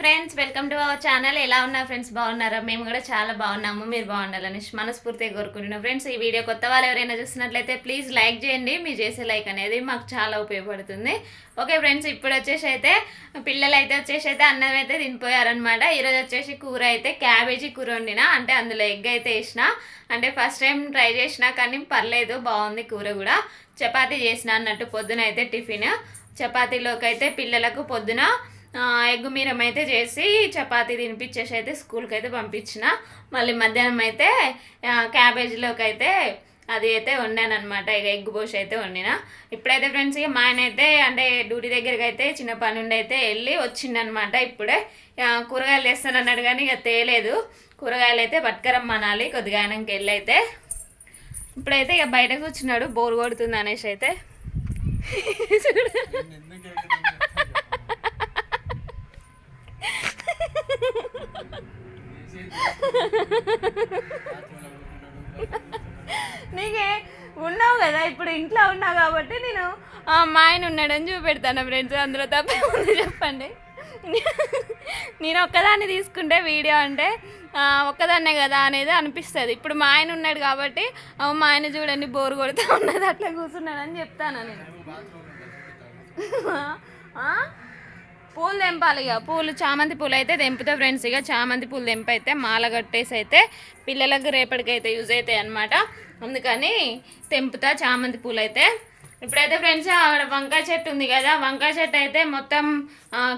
Friends, welcome to our channel. ఎలా ఉన్నారు friends? బాగున్నారా? మేము కూడా చాలా బాగున్నాము. మీరు బాగుండాలని మనస్ఫూర్తిగా కోరుకుంటున్నాం. ఫ్రెండ్స్, ఈ వీడియో కొత్త వాళ్ళు ఎవరైనా చూస్తున్నట్లయితే ప్లీజ్ లైక్ చేయండి. మీరు చేసే లైక్ అనేది మాకు చాలా ఉపయోగపడుతుంది. ఓకే ఫ్రెండ్స్, ఇప్పుడు అయితే పిల్లలు అయితే అన్నం అయితే తినిపోయారనమాట. ఈరోజు వచ్చేసి కూర అయితే క్యాబేజీ కూర వండిన, అంటే అందులో ఎగ్ అయితే వేసిన. అంటే ఫస్ట్ టైం ట్రై చేసిన, కానీ పర్లేదు, బాగుంది కూర కూడా. చపాతీ చేసిన అన్నట్టు పొద్దున అయితే టిఫిన్. చపాతీలోకి అయితే పిల్లలకు పొద్దున ఎగ్ మీరం అయితే చేసి చపాతీ తినిపించేసి అయితే స్కూల్కి అయితే పంపించిన. మళ్ళీ మధ్యాహ్నం అయితే క్యాబేజీలోకి అయితే అది అయితే వండానమాట. ఇక ఎగ్ పోసి అయితే వండిన. ఇప్పుడైతే ఫ్రెండ్స్, ఇక మా ఆయన అయితే అంటే డ్యూటీ దగ్గరికి అయితే చిన్న పని ఉండి అయితే వెళ్ళి వచ్చిండనమాట. ఇప్పుడే కూరగాయలు వేస్తాను అన్నాడు, కానీ ఇక తేలేదు. కూరగాయలు అయితే పట్టుకరమ్మనాలి కొద్దిగా ఆయనకి వెళ్ళి అయితే. ఇప్పుడైతే ఇక బయట కూర్చున్నాడు, బోర్ కొడుతుంది అనేసి అయితే. నీకే ఉన్నావు కదా, ఇప్పుడు ఇంట్లో ఉన్నావు కాబట్టి నేను మా ఆయన ఉన్నాడని చూపెడతాను ఫ్రెండ్స్. అందులో తప్పేముంది చెప్పండి. నేను ఒక్కదాన్ని తీసుకుంటే వీడియో అంటే ఒక్కదాన్నే కదా అనేది అనిపిస్తుంది. ఇప్పుడు మా ఆయన ఉన్నాడు కాబట్టి మా ఆయన చూడండి బోరు కొడుతూ ఉన్నది, అట్లా కూర్చున్నాడని చెప్తాను నేను. పూలు తెంపాలి, ఇక పూలు చామంతి పూలు అయితే తెంపుతా ఫ్రెండ్స్. ఇక చామంతి పూలు తెంపి అయితే మాల కట్టేసి అయితే పిల్లలకు రేపటికైతే యూజ్ అవుతాయి అన్నమాట. అందుకని తెంపుతా చామంతి పూలు అయితే. ఇప్పుడైతే ఫ్రెండ్స్, వంకాయ చెట్టు ఉంది కదా, వంకాయ చెట్టు అయితే మొత్తం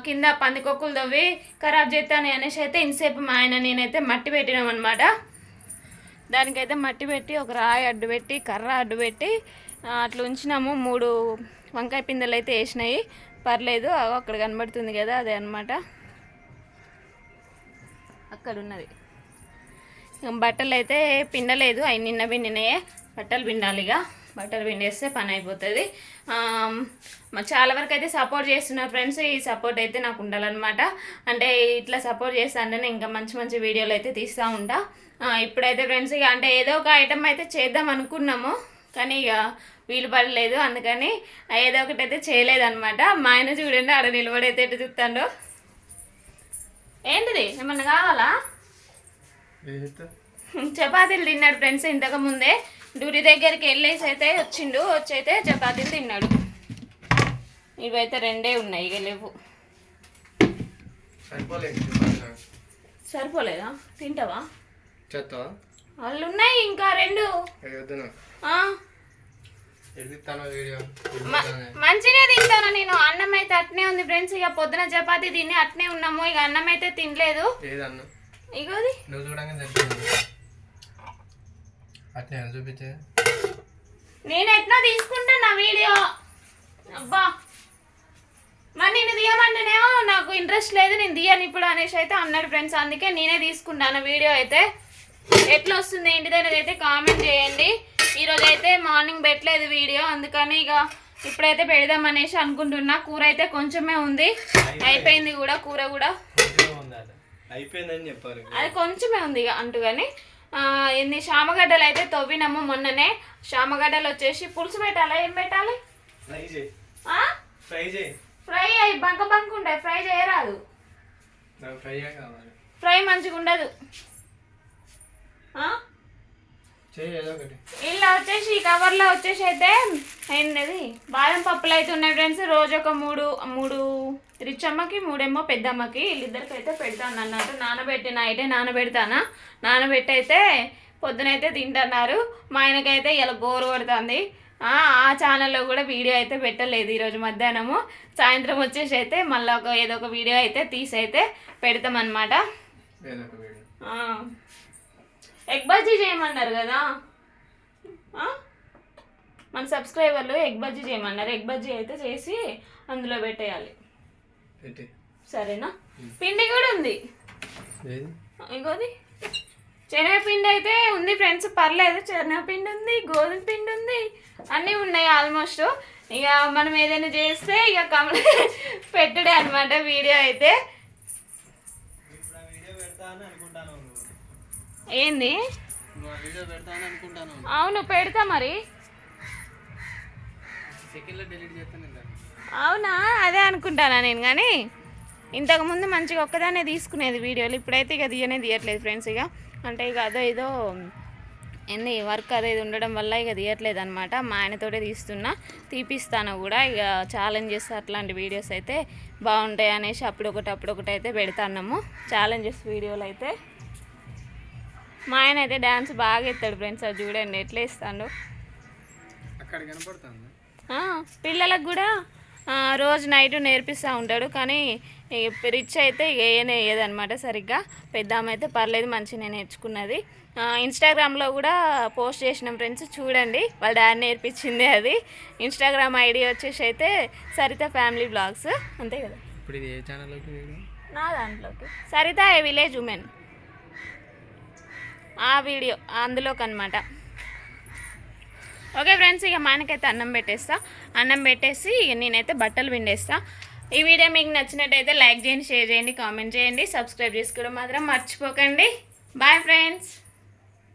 కింద పందికొక్కులు తవ్వి ఖరాబ్ చేస్తాను అనేసి అయితే ఇంతసేపు మా ఆయన నేనైతే మట్టి పెట్టినాం అనమాట. దానికైతే మట్టి పెట్టి ఒక రాయి అడ్డు పెట్టి కర్ర అడ్డు పెట్టి అట్లా ఉంచినాము. 3 వంకాయ పిందెలు అయితే వేసినాయి, పర్లేదు. అక్కడ కనబడుతుంది కదా, అదే అనమాట, అక్కడ ఉన్నది. బట్టలు అయితే పిండలేదు, అవి నిన్న పిండినాయే. బట్టలు పిండాలి, ఇక బట్టలు పిండేస్తే పని అయిపోతుంది. చాలా వరకు అయితే సపోర్ట్ చేస్తున్నారు ఫ్రెండ్స్. ఈ సపోర్ట్ అయితే నాకు ఉండాలన్నమాట. అంటే ఇట్లా సపోర్ట్ చేస్తాంటేనే ఇంకా మంచి మంచి వీడియోలు అయితే తీస్తూ ఉంటా. ఇప్పుడైతే ఫ్రెండ్స్, ఇక అంటే ఏదో ఒక ఐటమ్ అయితే చేద్దాం అనుకున్నాము, కానీ ఇక వీలు పడలేదు. అందుకని ఏదో ఒకటి అయితే చేయలేదన్నమాట. మా ఆయన చూడండి ఆడ నిలబడైతే ఎటు చూస్తాడు. ఏంటిది, ఏమన్నా కావాలా? చపాతీలు తిన్నాడు ఫ్రెండ్స్. ఇంతకు ముందే డ్యూటీ దగ్గరికి వెళ్ళేసి అయితే వచ్చిండు, వచ్చి అయితే చపాతీలు తిన్నాడు. ఇవైతే 2 ఉన్నాయి, ఇక లేవు. సరిపోలేదా? తింటావా? వాళ్ళు ఉన్నాయి ఇంకా 2. మంచిగా తింటాను నేను. అన్నం అయితే అట్నే ఉంది ఫ్రెండ్స్. ఇక పొద్దున చపాతీ తిని అట్నే ఉన్నాము. ఇక అన్నం అయితే తినలేదు. ఇగోది నేను ఎట్లా తీసుకుంటాను వీడియో. అబ్బా, మరి నేను తీయమంటేనేమో నాకు ఇంట్రెస్ట్ లేదు, నేను తీయను ఇప్పుడు అనేసి అయితే అన్నాడు ఫ్రెండ్స్. అందుకే నేనే తీసుకుంటాను వీడియో అయితే. ఎట్లా వస్తుంది ఏంటిదనేది అయితే కామెంట్ చేయండి. ఈరోజు అయితే మార్నింగ్ పెట్టలేదు వీడియో, అందుకని ఇక ఇప్పుడైతే పెడదాం అనేసి అనుకుంటున్నా. కూర అయితే కొంచెమే ఉంది, అయిపోయింది కూడా కూర కూడా, అది కొంచెమే ఉంది ఇక అంటూ. కానీ ఎన్ని శామగడ్డలు అయితే తవ్వినాము మొన్ననే. శామగడ్డలు వచ్చేసి పులుసు పెట్టాలా, ఏం పెట్టాలి? ఫ్రై అయ్యి బంక బంక ఉంటాయి, ఫ్రై చేయరాదు. ఫ్రై మంచిగా ఉండదు. ఇలా వచ్చేసి ఈ కవర్లో వచ్చేసి అయితే ఏంటది బాదం పప్పులు అయితే ఉన్నాయి ఫ్రెండ్స్. రోజు ఒక 3 రిచ్చమ్మకి 3 పెద్దమ్మకి, వీళ్ళిద్దరికి అయితే పెడతాను అన్నట్టు. నానబెట్టి నైటే నానబెట్టి అయితే పొద్దునైతే తింటున్నారు. మా ఆయనకైతే ఇలా బోరు కొడుతుంది. ఆ ఛానల్లో కూడా వీడియో అయితే పెట్టలేదు ఈరోజు మధ్యాహ్నము. సాయంత్రం వచ్చేసి అయితే మళ్ళీ ఏదో ఒక వీడియో అయితే తీసి అయితే పెడతామన్నమాట. ఎగ్ బజ్జీ చేయమన్నారు కదా మన సబ్స్క్రైబర్లు, ఎగ్ బజ్జీ చేయమన్నారు. ఎగ్ బజ్జీ అయితే చేసి అందులో పెట్టేయాలి, సరేనా? పిండి కూడా ఉంది, ఇంకోది శనగపిండి అయితే ఉంది ఫ్రెండ్స్, పర్లేదు. శనగపిండి ఉంది, గోధుమ పిండి ఉంది, అన్నీ ఉన్నాయి ఆల్మోస్ట్. ఇక మనం ఏదైనా చేస్తే ఇక పెట్టుడే అనమాట వీడియో అయితే. ఏంది? అవును పెడతా మరి. అవునా, అదే అనుకుంటానా నేను. కానీ ఇంతకుముందు మంచిగా ఒక్కదానే తీసుకునేది వీడియోలు, ఇప్పుడైతే ఇక తీయట్లేదు ఫ్రెండ్స్. ఇక అంటే ఇక అదో ఏదో ఎన్ని వర్క్ అదేది ఉండడం వల్ల ఇక తీయట్లేదు అనమాట. మా ఆయనతోటే తీపిస్తాను కూడా. ఇక ఛాలెంజెస్ అట్లాంటి వీడియోస్ అయితే బాగుంటాయి అనేసి అప్పుడొకటి అయితే పెడతాము ఛాలెంజెస్ వీడియోలు అయితే. మా ఆయన అయితే డ్యాన్స్ బాగా ఎత్తాడు ఫ్రెండ్స్, అది చూడండి ఎట్లా ఇస్తాడు. పిల్లలకు కూడా రోజు నైట్ నేర్పిస్తూ ఉంటాడు, కానీ రిచ్ అయితే వేయదనమాట సరిగ్గా. పెద్ద ఆమె అయితే పర్లేదు మంచిగా నేర్చుకున్నది. ఇన్స్టాగ్రామ్లో కూడా పోస్ట్ చేసినాం ఫ్రెండ్స్, చూడండి. వాళ్ళ డాడీ నేర్పించింది అది. ఇన్స్టాగ్రామ్ ఐడి వచ్చేసి అయితే సరిత ఫ్యామిలీ బ్లాగ్స్, అంతే కదా. ఇప్పుడు ఇది ఏ ఛానల్లోకి? నా దాంట్లోకి సరిత ఏ విలేజ్ ఉమెన్ ఆ వీడియో అందులోకి అనమాట. ఓకే ఫ్రెండ్స్, ఇక మా ఆయనకైతే అన్నం పెట్టేసి నేనైతే బట్టలు పిండేస్తా. ఈ వీడియో మీకు నచ్చినట్టయితే లైక్ చేయండి, షేర్ చేయండి, కామెంట్ చేయండి, సబ్స్క్రైబ్ చేసుకోవడం మాత్రం మర్చిపోకండి. Bye friends.